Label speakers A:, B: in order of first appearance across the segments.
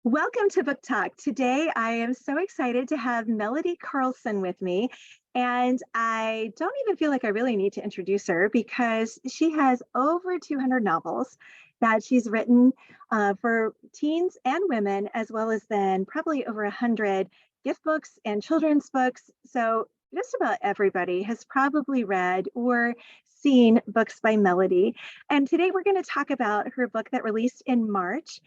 A: Welcome to Book Talk. Today, I am so excited to have Melody Carlson with me. And I don't even feel like I really need to introduce her because she has over 200 novels that she's written for teens and women, as well as then probably over 100 gift books and children's books. So just about everybody has probably read or seen books by Melody. And today we're going to talk about her book that released in March,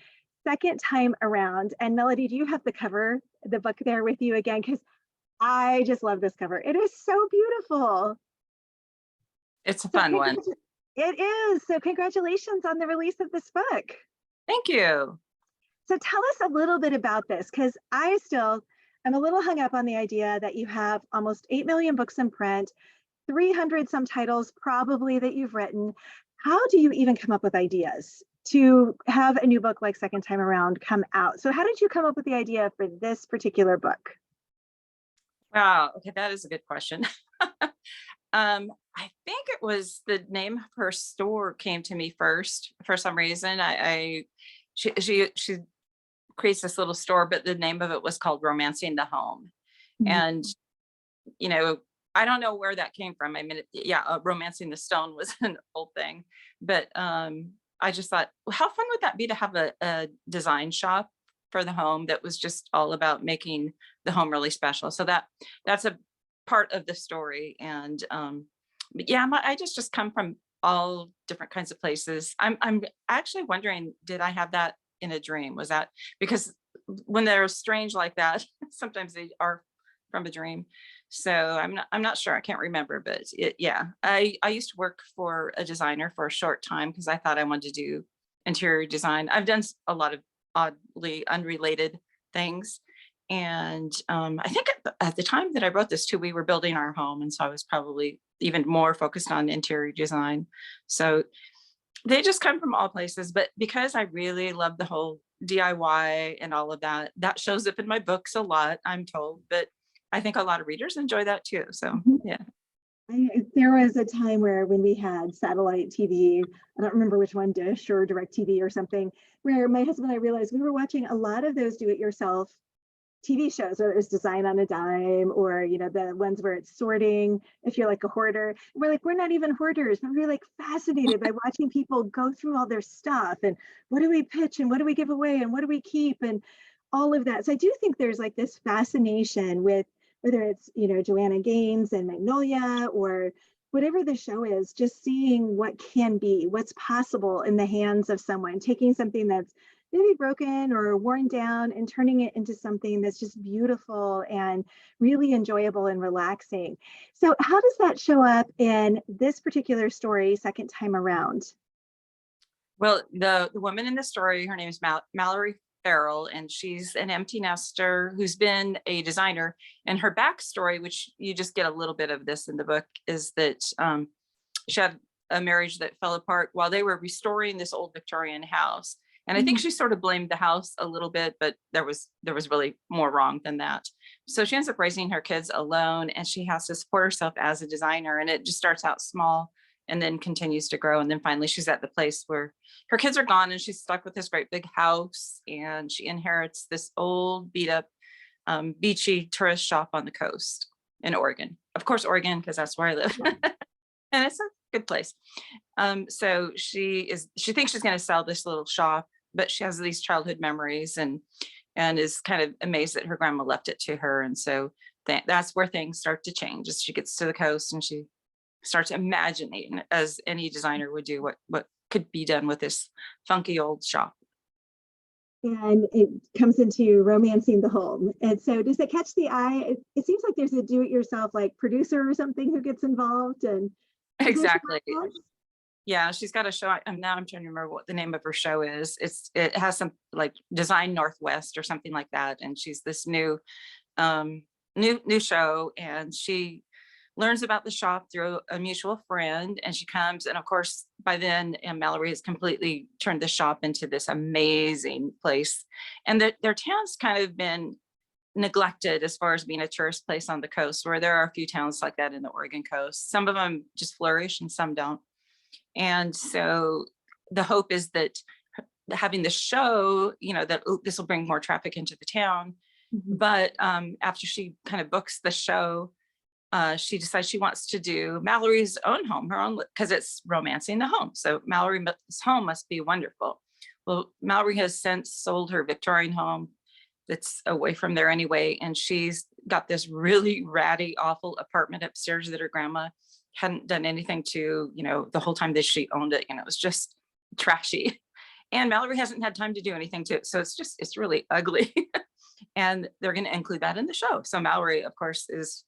A: Second Time Around. And Melody, do you have the book there with you again? Because I just love this cover. It is so beautiful.
B: It's a
A: So
B: fun one.
A: it is. So congratulations on the release of this book.
B: Thank you.
A: So tell us a little bit about this, because I'm a little hung up on the idea that you have almost 8 million books in print, 300 some titles probably that you've written. How do you even come up with ideas to have a new book like Second Time Around come out? So how did you come up with the idea for this particular book?
B: Wow. Okay, that is a good question. I think it was the name of her store came to me first for some reason. She creates this little store, but the name of it was called Romancing the Home. And you know, I don't know where that came from. I mean, Romancing the Stone was an old thing, but I just thought, well, how fun would that be to have a design shop for the home that was just all about making the home really special. So that's a part of the story. And but yeah, I just come from all different kinds of places. I'm actually wondering, did I have that in a dream? Was that because when they're strange like that, sometimes they are from a dream. So I'm not sure. I can't remember, but yeah, I used to work for a designer for a short time because I thought I wanted to do interior design. I've done a lot of oddly unrelated things. And I think at the time that I wrote this too, we were building our home. And so I was probably even more focused on interior design. So they just come from all places. But because I really love the whole DIY and all of that, that shows up in my books a lot, I'm told. But I think a lot of readers enjoy that too. So yeah.
A: There was a time where when we had satellite TV, I don't remember which one, Dish or Direct TV or something, where my husband and I realized we were watching a lot of those do-it-yourself TV shows, whether it's Design on a Dime or, the ones where it's sorting, if you're like a hoarder. We're like, we're not even hoarders, but we're like fascinated by watching people go through all their stuff and what do we pitch and what do we give away and what do we keep and all of that. So I do think there's like this fascination with whether it's, Joanna Gaines and Magnolia or whatever the show is, just seeing what can be, what's possible in the hands of someone, taking something that's maybe broken or worn down and turning it into something that's just beautiful and really enjoyable and relaxing. So how does that show up in this particular story, Second Time Around?
B: Well, the woman in the story, her name is Mallory Farrell, and she's an empty nester who's been a designer. And her backstory, which you just get a little bit of this in the book, is that she had a marriage that fell apart while they were restoring this old Victorian house. And I think she sort of blamed the house a little bit, but there was really more wrong than that. So she ends up raising her kids alone, and she has to support herself as a designer. And it just starts out small and then continues to grow. And then finally she's at the place where her kids are gone and she's stuck with this great big house, and she inherits this old beat up beachy tourist shop on the coast in Oregon. Of course, Oregon, because that's where I live. And it's a good place. So she thinks she's going to sell this little shop, but she has these childhood memories and is kind of amazed that her grandma left it to her. And so that's where things start to change as she gets to the coast and she starts imagining, as any designer would do, what could be done with this funky old shop.
A: And it comes into romancing the home. And so does it catch the eye? It seems like there's a do-it-yourself like producer or something who gets involved. And
B: Exactly. Yeah, she's got a show. I'm trying to remember what the name of her show is. It has some like Design Northwest or something like that. And she's this new show, and she learns about the shop through a mutual friend, and she comes, and of course by then Mallory has completely turned the shop into this amazing place, and their town's kind of been neglected as far as being a tourist place on the coast, where there are a few towns like that in the Oregon coast. Some of them just flourish and some don't. And so the hope is that having the show, that this will bring more traffic into the town.
A: Mhm.
B: But after she kind of books the show, she decides she wants to do Mallory's own home, her own, because it's romancing the home. So Mallory's home must be wonderful. Well, Mallory has since sold her Victorian home that's away from there anyway. And she's got this really ratty, awful apartment upstairs that her grandma hadn't done anything to, the whole time that she owned it. It was just trashy. And Mallory hasn't had time to do anything to it. So it's really ugly. And they're going to include that in the show. So Mallory, of course, is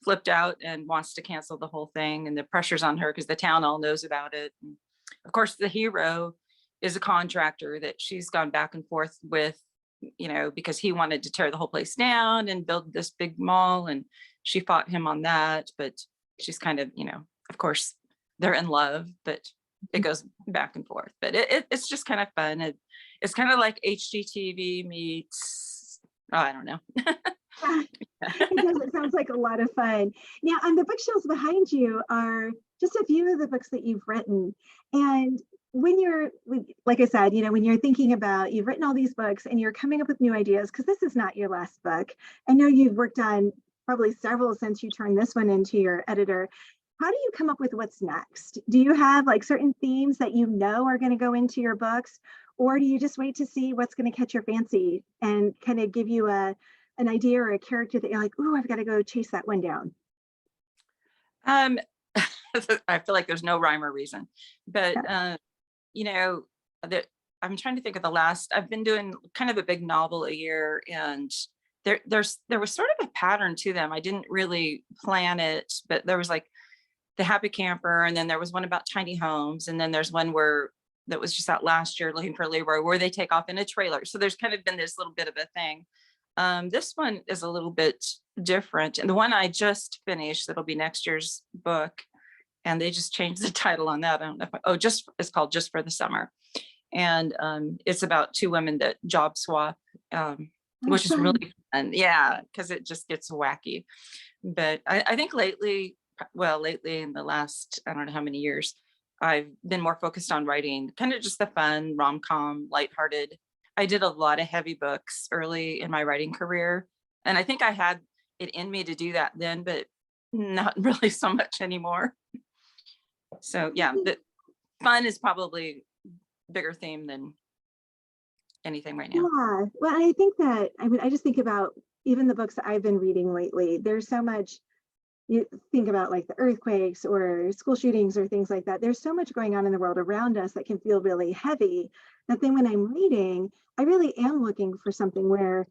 B: flipped out and wants to cancel the whole thing. And the pressure's on her because the town all knows about it. And of course, the hero is a contractor that she's gone back and forth with, because he wanted to tear the whole place down and build this big mall. And she fought him on that. But she's kind of, of course, they're in love, but it goes back and forth. But it's just kind of fun. It's kind of like HGTV meets, I don't know.
A: It sounds like a lot of fun. Now, on the bookshelves behind you are just a few of the books that you've written. And when you're, like I said, when you're thinking about, you've written all these books and you're coming up with new ideas, because this is not your last book. I know you've worked on probably several since you turned this one into your editor. How do you come up with what's next? Do you have like certain themes that are going to go into your books? Or do you just wait to see what's going to catch your fancy and kind of give you an idea or a character that you're like, oh, I've got to go chase that one down?
B: I feel like there's no rhyme or reason, but that I'm trying to think of the last. I've been doing kind of a big novel a year, and there was sort of a pattern to them. I didn't really plan it, but there was like the Happy Camper, and then there was one about tiny homes, and then there's one that was just out last year, Looking for Leroy, where they take off in a trailer. So there's kind of been this little bit of a thing. This one is a little bit different, and the one I just finished, that'll be next year's book, and they just changed the title on that. I don't know if it's called Just for the Summer, and it's about two women that job swap, which is really fun. Yeah, because it just gets wacky. But I think lately in the last, I don't know how many years, I've been more focused on writing kind of just the fun, rom-com, lighthearted. I did a lot of heavy books early in my writing career, and I think I had it in me to do that then, but not really so much anymore. So yeah, the fun is probably bigger theme than anything right now.
A: Yeah, well, I think that, I just think about even the books that I've been reading lately. There's so much, you think about like the earthquakes or school shootings or things like that. There's so much going on in the world around us that can feel really heavy, that then when I'm reading, I really am looking for something where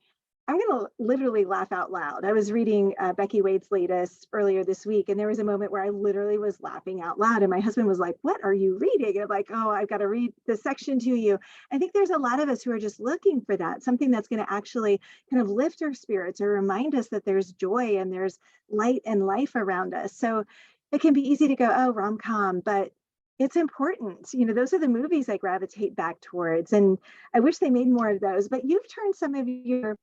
A: I'm going to literally laugh out loud. I was reading Becky Wade's latest earlier this week, and there was a moment where I literally was laughing out loud. And my husband was like, "What are you reading?" And I'm like, "Oh, I've got to read this section to you." I think there's a lot of us who are just looking for that, something that's going to actually kind of lift our spirits or remind us that there's joy and there's light and life around us. So it can be easy to go, oh, rom-com, but it's important. Those are the movies I gravitate back towards. And I wish they made more of those. But you've turned some of your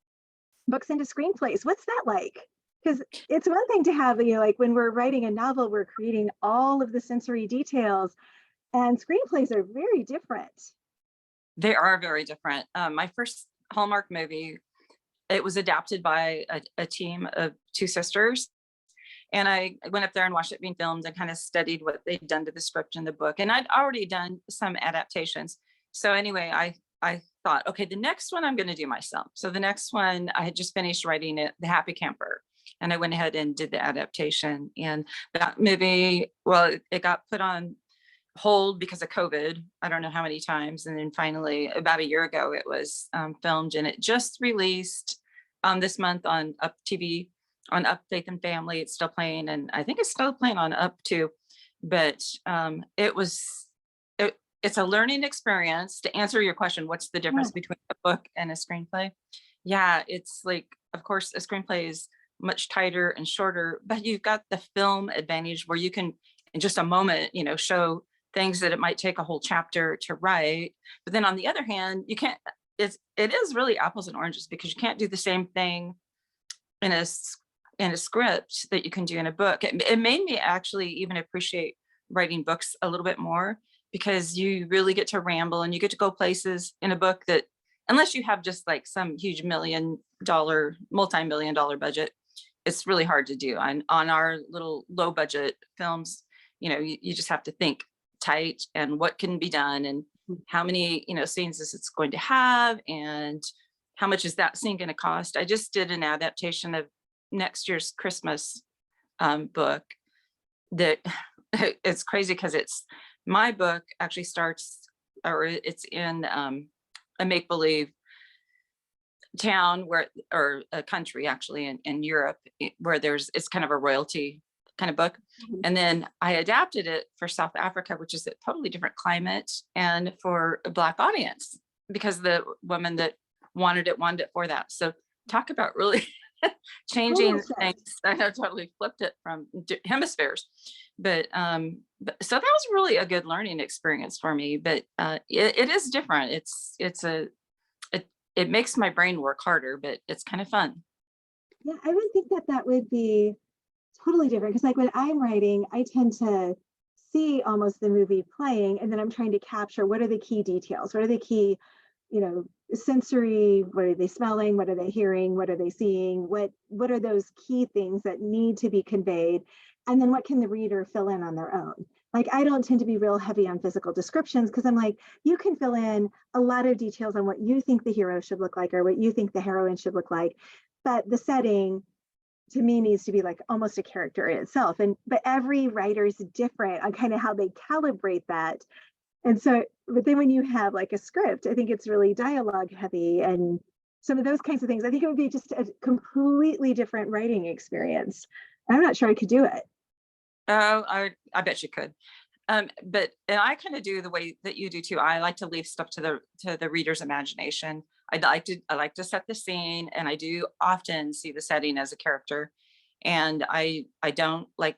A: books into screenplays. What's that like? Because it's one thing to have, like when we're writing a novel, we're creating all of the sensory details, and screenplays are very different.
B: They are very different. My first Hallmark movie, it was adapted by a team of two sisters. And I went up there and watched it being filmed and kind of studied what they'd done to the script in the book. And I'd already done some adaptations. So anyway, I thought, okay, the next one I'm going to do myself. So the next one, I had just finished writing it, The Happy Camper. And I went ahead and did the adaptation. And that movie, well, it got put on hold because of COVID. I don't know how many times. And then finally, about a year ago, it was filmed, and it just released this month on Up TV, on Up Faith and Family. It's still playing, and I think it's still playing on Up too. But it's a learning experience. To answer your question, what's the difference between a book and a screenplay? Yeah, it's like, of course, a screenplay is much tighter and shorter, but you've got the film advantage where you can, in just a moment, show things that it might take a whole chapter to write. But then on the other hand, you can't, it is really apples and oranges, because you can't do the same thing in a script that you can do in a book. It made me actually even appreciate writing books a little bit more, because you really get to ramble and you get to go places in a book that, unless you have just like some huge multi-million dollar budget, it's really hard to do. On our little low budget films, you just have to think tight and what can be done and how many, scenes is it's going to have and how much is that scene going to cost. I just did an adaptation of next year's Christmas book that it's crazy because my book actually starts, or it's in a make-believe town or a country actually in Europe, where it's kind of a royalty kind of book. And then I adapted it for South Africa, which is a totally different climate and for a Black audience, because the woman that wanted it for that. So talk about really changing things. I know, totally flipped it from hemispheres, but so that was really a good learning experience for me. But it is different. It makes my brain work harder, but it's kind of fun.
A: Yeah, I would think that would be totally different, because like when I'm writing, I tend to see almost the movie playing, and then I'm trying to capture what are the key details, what are the key, sensory, what are they smelling, what are they hearing, what are they seeing, what are those key things that need to be conveyed, and then what can the reader fill in on their own. Like, I don't tend to be real heavy on physical descriptions, because I'm like, you can fill in a lot of details on what you think the hero should look like or what you think the heroine should look like, but the setting to me needs to be like almost a character in itself. But every writer is different on kind of how they calibrate that. And so, but then when you have like a script, I think it's really dialogue heavy and some of those kinds of things. I think it would be just a completely different writing experience. I'm not sure I could do it.
B: Oh, I bet you could. But and I kind of do the way that you do too. I like to leave stuff to the reader's imagination. I like to set the scene, and I do often see the setting as a character. And I don't, like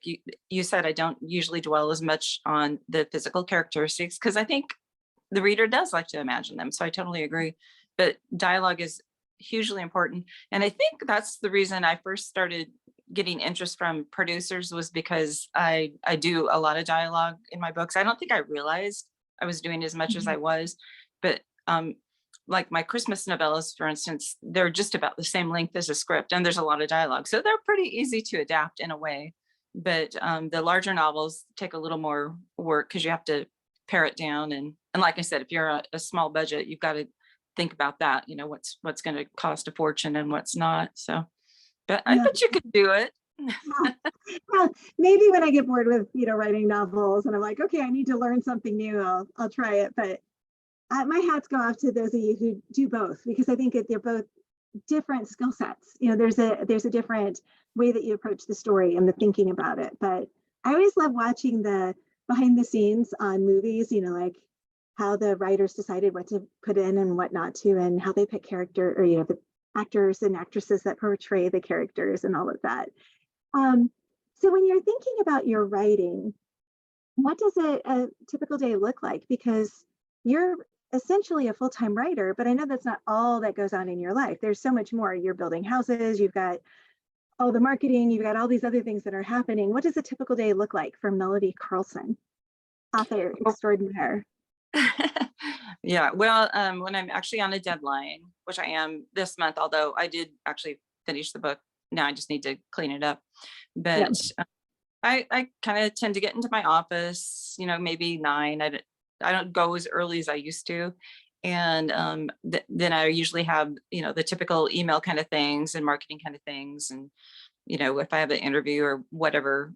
B: you said, I don't usually dwell as much on the physical characteristics, because I think the reader does like to imagine them. So I totally agree. But dialogue is hugely important. And I think that's the reason I first started getting interest from producers, was because I do a lot of dialogue in my books. I don't think I realized I was doing as much as I was, but like my Christmas novellas, for instance, they're just about the same length as a script, and there's a lot of dialogue. So they're pretty easy to adapt in a way. But the larger novels take a little more work, because you have to pare it down. And like I said, if you're a small budget, you've got to think about that, what's going to cost a fortune and what's not. So, but I bet you could do it.
A: Well, maybe when I get bored with, writing novels and I'm like, okay, I need to learn something new, I'll try it. But my hats go off to those of you who do both, because I think that they're both different skill sets. There's a different way that you approach the story and the thinking about it. But I always love watching the behind the scenes on movies, like how the writers decided what to put in and what not to, and how they pick character, or, the actors and actresses that portray the characters and all of that. So when you're thinking about your writing, what does a typical day look like? Because you're essentially a full-time writer, but I know that's not all that goes on in your life. There's so much more. You're building houses, you've got all the marketing, you've got all these other things that are happening. What does a typical day look like for Melody Carlson, author extraordinaire?
B: Yeah, well, when I'm actually on a deadline, which I am this month, although I did actually finish the book, now I just need to clean it up. But I kind of tend to get into my office, maybe 9. I don't go as early as I used to. And then I usually have, the typical email kind of things and marketing kind of things. And, if I have an interview or whatever,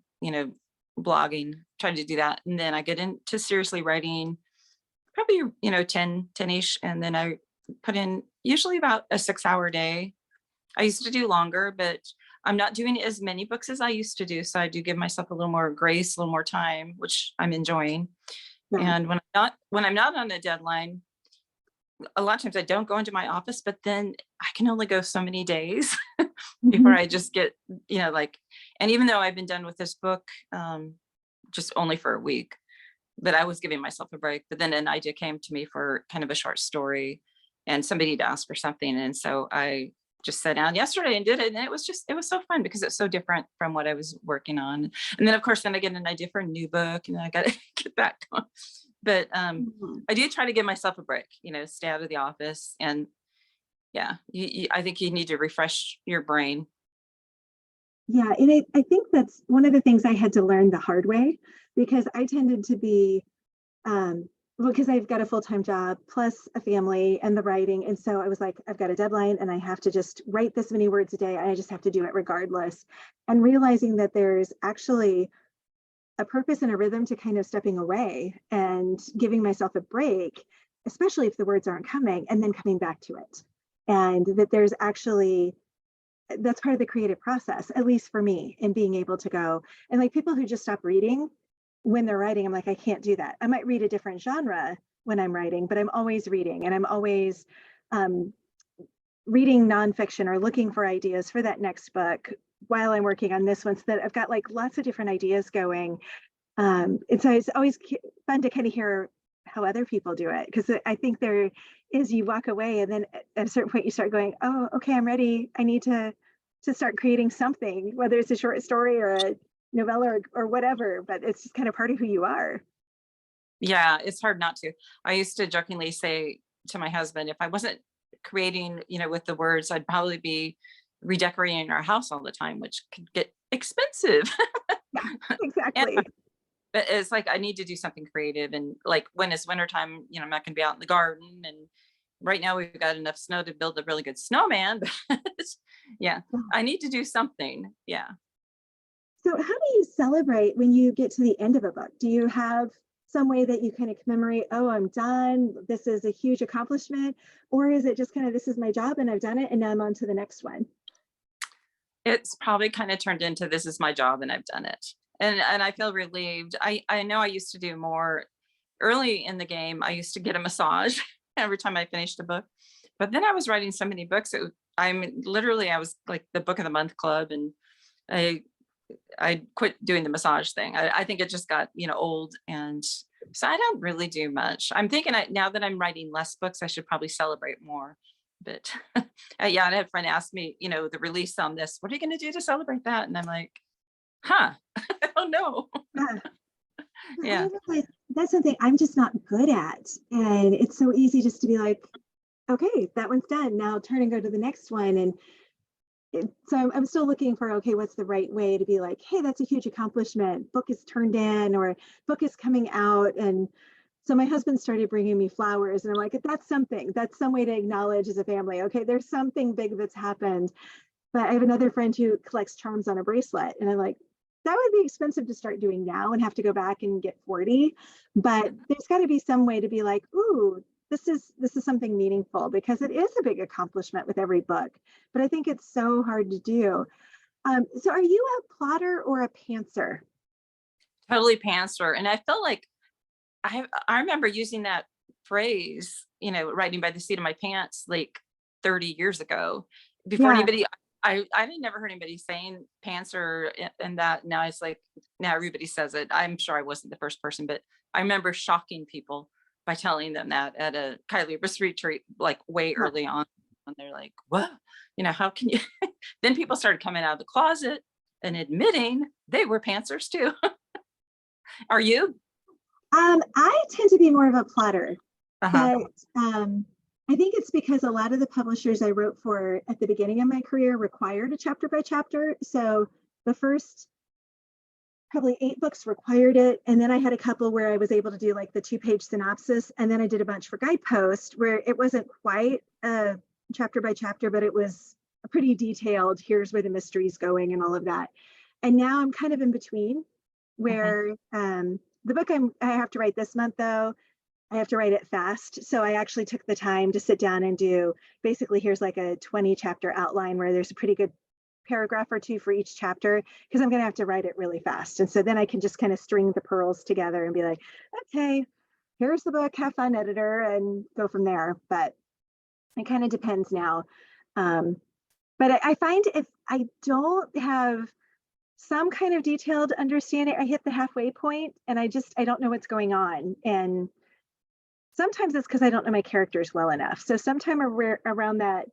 B: blogging, trying to do that. And then I get into seriously writing probably, 10-ish. And then I put in usually about a 6-hour day. I used to do longer, but I'm not doing as many books as I used to do. So I do give myself a little more grace, a little more time, which I'm enjoying. Right. And when I'm not on a deadline, a lot of times I don't go into my office, but then I can only go so many days before I just get, and even though I've been done with this book, just only for a week, but I was giving myself a break. But then an idea came to me for kind of a short story, and somebody had asked for something. And so I just sat down yesterday and did it. And it was so fun, because it's so different from what I was working on. And then of course, then I get an idea for a new book, and then I got to get back on. But
A: Mhm.
B: I do try to give myself a break, stay out of the office. And yeah, I think you need to refresh your brain.
A: Yeah, and I think that's one of the things I had to learn the hard way because I tended to be, well, because I've got a full-time job plus a family and the writing. And so I was like, I've got a deadline and I have to just write this many words a day. And I just have to do it regardless. And realizing that there's actually a purpose and a rhythm to kind of stepping away and giving myself a break, especially if the words aren't coming, and then coming back to it. And that there's actually that's part of the creative process, at least for me, in being able to go and like people who just stop reading when they're writing, I'm like, I can't do that. I might read a different genre when I'm writing, but I'm always reading and I'm always um, reading nonfiction or looking for ideas for that next book while I'm working on this one so that I've got like lots of different ideas going. And so it's always fun to kind of hear how other people do it because I think there is you walk away and then at a certain point you start going, oh, okay, I'm ready. I need to start creating something, whether it's a short story or a novella or whatever. But it's just kind of part of who you are.
B: Yeah, it's hard not to. I used to jokingly say to my husband, if I wasn't creating, with the words, I'd probably be redecorating our house all the time, which could get expensive.
A: Yeah,
B: And
A: exactly.
B: but it's like I need to do something creative. And like when it's wintertime, I'm not gonna be out in the garden. And right now we've got enough snow to build a really good snowman. But yeah, I need to do something. Yeah.
A: So, how do you celebrate when you get to the end of a book? Do you have some way that you kind of commemorate, oh, I'm done, this is a huge accomplishment? Or is it just kind of, this is my job and I've done it and now I'm on to the next one?
B: It's probably kind of turned into this is my job and I've done it. And I feel relieved. I know I used to do more early in the game. I used to get a massage every time I finished a book. But then I was writing so many books. I was like the book of the month club, and I I quit doing the massage thing. I think it just got, old. And so I don't really do much. I'm thinking now that I'm writing less books, I should probably celebrate more. But yeah, I had a friend ask me, the release on this, what are you going to do to celebrate that? And I'm like, huh, I don't know.
A: Yeah. I
B: Yeah.
A: realize that's something I'm just not good at. And it's so easy just to be like, okay, that one's done. Now turn and go to the next one. And so I'm still looking for, okay, what's the right way to be like, hey, that's a huge accomplishment. Book is turned in or book is coming out. And so my husband started bringing me flowers. And I'm like, that's something. That's some way to acknowledge as a family. Okay, there's something big that's happened. But I have another friend who collects charms on a bracelet. And I'm like, that would be expensive to start doing now and have to go back and get 40. But there's got to be some way to be like, ooh, this is something meaningful because it is a big accomplishment with every book. But I think it's so hard to do. So are you a plotter or a pantser?
B: Totally pantser. And I felt like I remember using that phrase, writing by the seat of my pants like 30 years ago before
A: Yeah.
B: anybody I didn't never heard anybody saying pantser and that now it's like now everybody says it. I'm sure I wasn't the first person, but I remember shocking people by telling them that at a Kylie retreat like way
A: Yeah.
B: early on. And they're like, what? How can you then people started coming out of the closet and admitting they were pantsers too. Are you?
A: I tend to be more of a plotter,
B: Uh-huh.
A: but I think it's because a lot of the publishers I wrote for at the beginning of my career required a chapter by chapter. So the first probably 8 books required it. And then I had a couple where I was able to do like the 2-page synopsis. And then I did a bunch for Guidepost where it wasn't quite a chapter by chapter, but it was a pretty detailed, here's where the mystery's going and all of that. And now I'm kind of in between
B: Mhm.
A: where the book I have to write this month though, I have to write it fast. So I actually took the time to sit down and do basically here's like a 20 chapter outline where there's a pretty good paragraph or two for each chapter because I'm going to have to write it really fast. And so then I can just kind of string the pearls together and be like, okay, here's the book, have fun, editor, and go from there. But it kind of depends now. Um, but I find if I don't have some kind of detailed understanding, I hit the halfway point and I don't know what's going on. And sometimes it's because I don't know my characters well enough. So sometime around that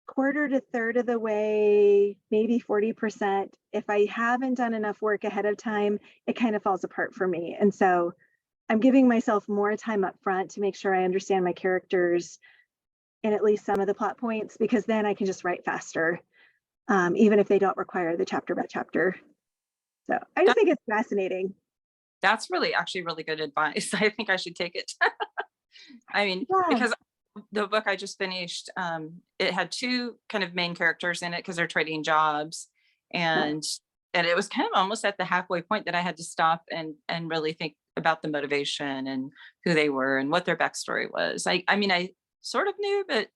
A: quarter to third of the way, maybe 40%, if I haven't done enough work ahead of time, it kind of falls apart for me. And so I'm giving myself more time up front to make sure I understand my characters and at least some of the plot points, because then I can just write faster, even if they don't require the chapter by chapter. So I just
B: That,
A: think it's fascinating.
B: that's really actually really good advice. I think I should take it. I mean,
A: Yeah.
B: because the book I just finished, it had two kind of main characters in it because they're trading jobs,
A: Yeah.
B: and it was kind of almost at the halfway point that I had to stop and really think about the motivation and who they were and what their backstory was. I mean, I sort of knew, but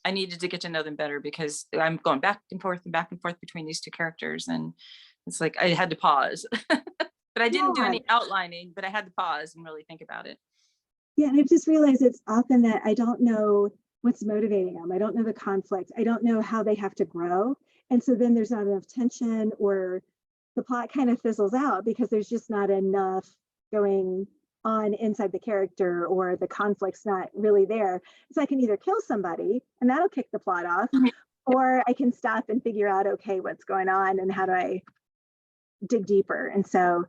B: I needed to get to know them better because I'm going back and forth and back and forth between these two characters, and it's like I had to pause. But I didn't do
A: Yeah.
B: any outlining, but I had to pause and really think about it.
A: Yeah. And I've just realized it's often that I don't know what's motivating them. I don't know the conflict. I don't know how they have to grow. And so then there's not enough tension, or the plot kind of fizzles out because there's just not enough going on inside the character, or the conflict's not really there. So I can either kill somebody and that'll kick the plot off, or I can stop and figure out, okay, what's going on and how do I dig deeper. And so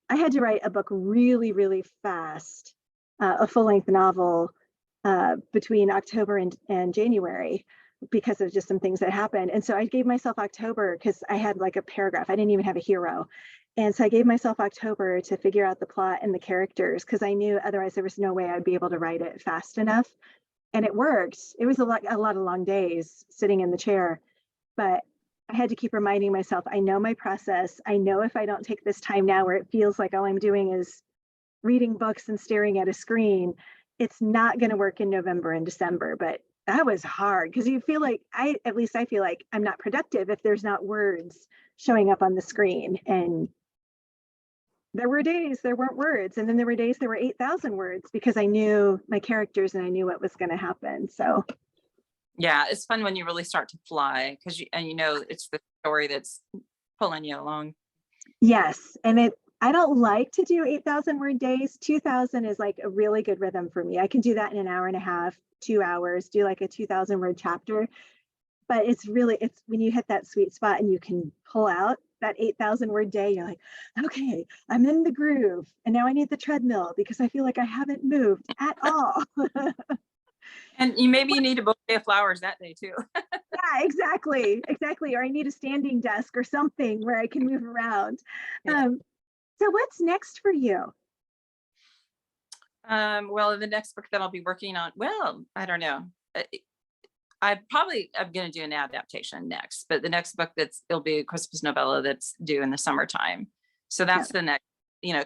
A: I had to write a book really, really fast, a full length novel, between October and January, because of just some things that happened. And so I gave myself October because I had like a paragraph. I didn't even have a hero. And so I gave myself October to figure out the plot and the characters, because I knew otherwise there was no way I'd be able to write it fast enough. And it worked. It was a lot of long days sitting in the chair, but I had to keep reminding myself, I know my process. I know if I don't take this time now where it feels like all I'm doing is reading books and staring at a screen, it's not going to work in November and December. But that was hard because you feel like at least I feel like I'm not productive if there's not words showing up on the screen. And there were days there weren't words. And then there were days there were 8,000 words because I knew my characters and I knew what was going to happen. So
B: Yeah, it's fun when you really start to fly because you know it's the story that's pulling you along.
A: yes. And I don't like to do 8,000 word days. 2,000 is like a really good rhythm for me. I can do that in an hour and a half, 2 hours, do like a 2,000 word chapter. But it's when you hit that sweet spot and you can pull out that 8,000 word day, you're like, okay, I'm in the groove. And now I need the treadmill because I feel like I haven't moved at all.
B: And you need a bouquet of flowers that day too.
A: Yeah, exactly. Exactly. Or I need a standing desk or something where I can move around.
B: Yeah.
A: So what's next for you?
B: Well, the next book that I'll be working on, well, I don't know. I'm going to do an adaptation next, but the next book it'll be a Christmas novella that's due in the summertime. So
A: Yeah.
B: that's the next,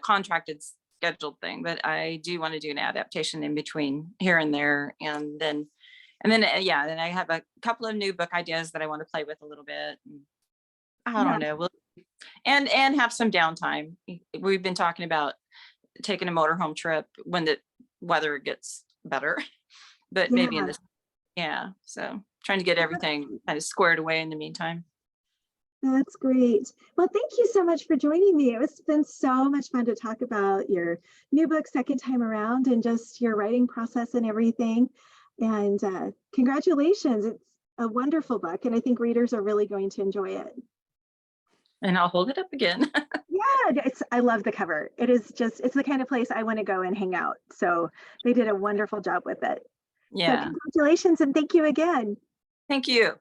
B: contracted scheduled thing. But I do want to do an adaptation in between here and there, then I have a couple of new book ideas that I want to play with a little bit. I
A: Yeah.
B: don't know. And have some downtime. We've been talking about taking a motorhome trip when the weather gets better, but maybe in
A: Yeah.
B: this, so trying to get everything kind of squared away in the meantime.
A: That's great. Well, thank you so much for joining me. It's been so much fun to talk about your new book, second time around, and just your writing process and everything. And congratulations. It's a wonderful book, and I think readers are really going to enjoy it.
B: And I'll hold it up again.
A: Yeah, I love the cover. It's the kind of place I want to go and hang out. So they did a wonderful job with it. So
B: Yeah.
A: congratulations and thank you again.
B: Thank you.